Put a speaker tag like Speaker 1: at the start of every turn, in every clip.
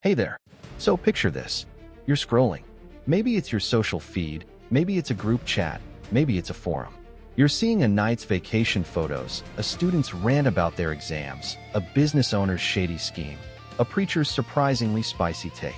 Speaker 1: Hey there. So picture this. You're scrolling. Maybe it's your social feed, maybe it's a group chat, maybe it's a forum. You're seeing a night's vacation photos, a student's rant about their exams, a business owner's shady scheme, a preacher's surprisingly spicy take.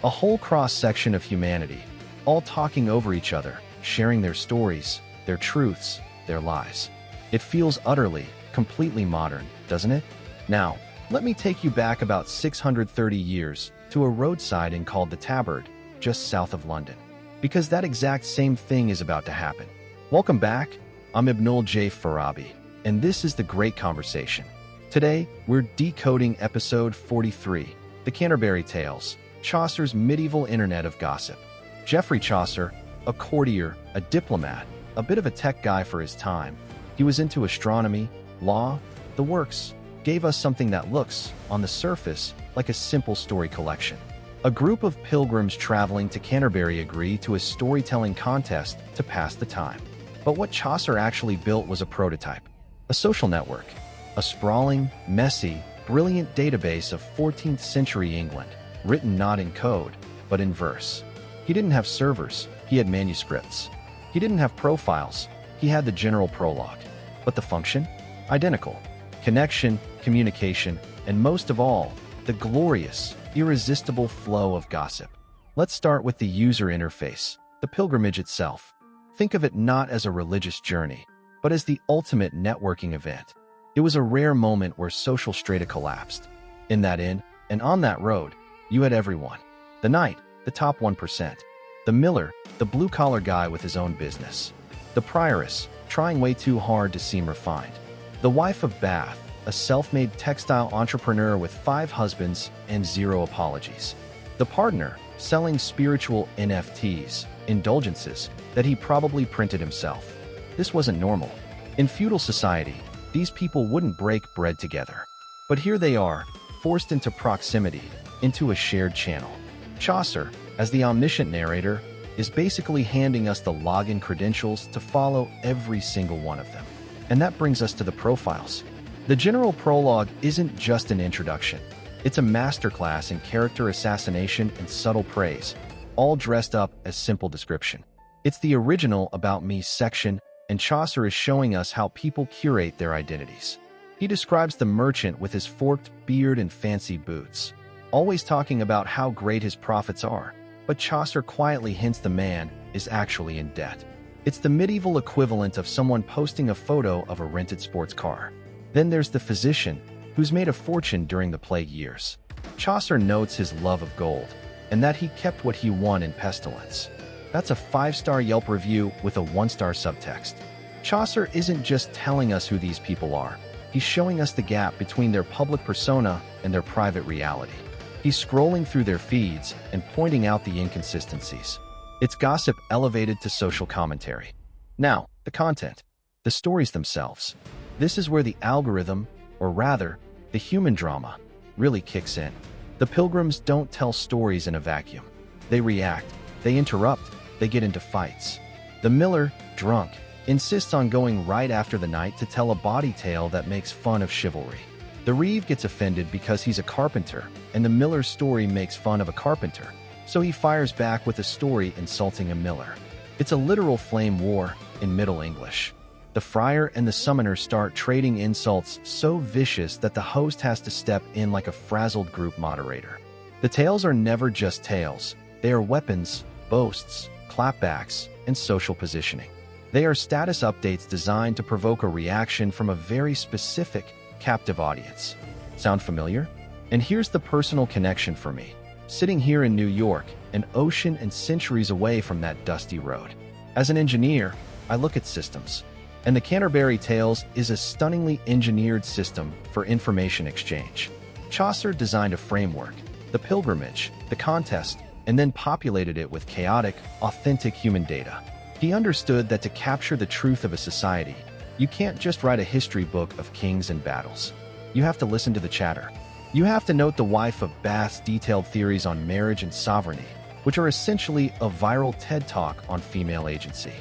Speaker 1: A whole cross-section of humanity, all talking over each other, sharing their stories, their truths, their lies. It feels utterly, completely modern, doesn't it? Now, let me take you back about 630 years to a roadside inn called the Tabard, just south of London. Because that exact same thing is about to happen. Welcome back. I'm Ibnul J. Farabi, and this is The Great Conversation. Today, we're decoding episode 43, The Canterbury Tales, Chaucer's medieval internet of gossip. Geoffrey Chaucer, a courtier, a diplomat, a bit of a tech guy for his time. He was into astronomy, law, the works, gave us something that looks, on the surface, like a simple story collection. A group of pilgrims traveling to Canterbury agree to a storytelling contest to pass the time. But what Chaucer actually built was a prototype, a social network, a sprawling, messy, brilliant database of 14th century England, written not in code, but in verse. He didn't have servers, he had manuscripts. He didn't have profiles, he had the general prologue. But the function? Identical. Connection, communication, and most of all, the glorious, irresistible flow of gossip. Let's start with the user interface, the pilgrimage itself. Think of it not as a religious journey, but as the ultimate networking event. It was a rare moment where social strata collapsed. In that inn, and on that road, you had everyone. The knight, the top 1%. The miller, the blue-collar guy with his own business. The prioress, trying way too hard to seem refined. The wife of Bath, a self-made textile entrepreneur with 5 husbands and 0 apologies. The partner, selling spiritual NFTs, indulgences, that he probably printed himself. This wasn't normal. In feudal society, these people wouldn't break bread together. But here they are, forced into proximity, into a shared channel. Chaucer, as the omniscient narrator, is basically handing us the login credentials to follow every single one of them. And that brings us to the profiles. The general prologue isn't just an introduction. It's a masterclass in character assassination and subtle praise, all dressed up as simple description. It's the original About Me section, and Chaucer is showing us how people curate their identities. He describes the merchant with his forked beard and fancy boots, always talking about how great his profits are, but Chaucer quietly hints the man is actually in debt. It's the medieval equivalent of someone posting a photo of a rented sports car. Then there's the physician, who's made a fortune during the plague years. Chaucer notes his love of gold, and that he kept what he won in pestilence. That's a 5-star Yelp review with a 1-star subtext. Chaucer isn't just telling us who these people are. He's showing us the gap between their public persona and their private reality. He's scrolling through their feeds and pointing out the inconsistencies. It's gossip elevated to social commentary. Now, the content. The stories themselves. This is where the algorithm, or rather, the human drama, really kicks in. The pilgrims don't tell stories in a vacuum. They react, they interrupt, they get into fights. The miller, drunk, insists on going right after the knight to tell a bawdy tale that makes fun of chivalry. The reeve gets offended because he's a carpenter, and the miller's story makes fun of a carpenter, so he fires back with a story insulting a miller. It's a literal flame war in Middle English. The friar and the summoner start trading insults so vicious that the host has to step in like a frazzled group moderator. The tales are never just tales. They are weapons, boasts, clapbacks, and social positioning. They are status updates designed to provoke a reaction from a very specific, captive audience. Sound familiar? And here's the personal connection for me. Sitting here in New York, an ocean and centuries away from that dusty road. As an engineer, I look at systems. And the Canterbury Tales is a stunningly engineered system for information exchange. Chaucer designed a framework, the pilgrimage, the contest, and then populated it with chaotic, authentic human data. He understood that to capture the truth of a society, you can't just write a history book of kings and battles. You have to listen to the chatter. You have to note the wife of Bath's detailed theories on marriage and sovereignty, which are essentially a viral TED Talk on female agency.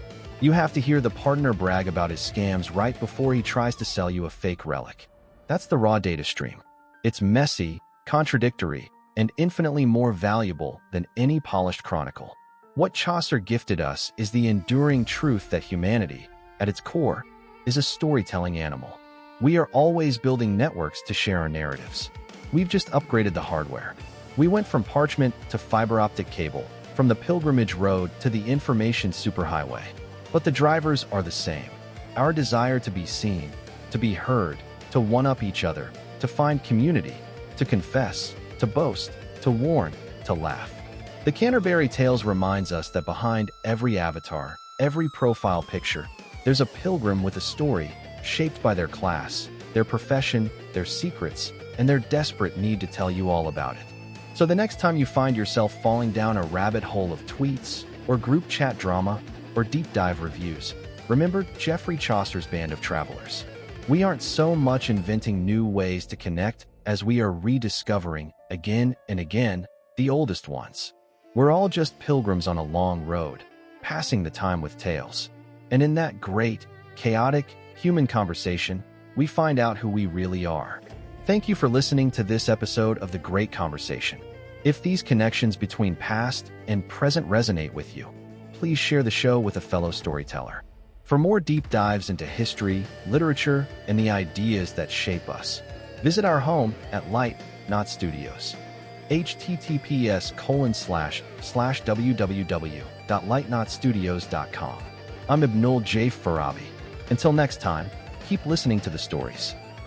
Speaker 1: You have to hear the partner brag about his scams right before he tries to sell you a fake relic. That's the raw data stream. It's messy, contradictory, and infinitely more valuable than any polished chronicle. What Chaucer gifted us is the enduring truth that humanity, at its core, is a storytelling animal. We are always building networks to share our narratives. We've just upgraded the hardware. We went from parchment to fiber optic cable, from the pilgrimage road to the information superhighway. But the drivers are the same. Our desire to be seen, to be heard, to one-up each other, to find community, to confess, to boast, to warn, to laugh. The Canterbury Tales reminds us that behind every avatar, every profile picture, there's a pilgrim with a story shaped by their class, their profession, their secrets, and their desperate need to tell you all about it. So the next time you find yourself falling down a rabbit hole of tweets, or group chat drama, or deep dive reviews, remember Geoffrey Chaucer's band of travelers. We aren't so much inventing new ways to connect as we are rediscovering, again and again, the oldest ones. We're all just pilgrims on a long road, passing the time with tales. And in that great, chaotic, human conversation, we find out who we really are. Thank you for listening to this episode of The Great Conversation. If these connections between past and present resonate with you, please share the show with a fellow storyteller. For more deep dives into history, literature, and the ideas that shape us, visit our home at Light Not Studios. https://www.lightnotstudios.com. I'm Ibnul J. Farabi. Until next time, keep listening to the stories.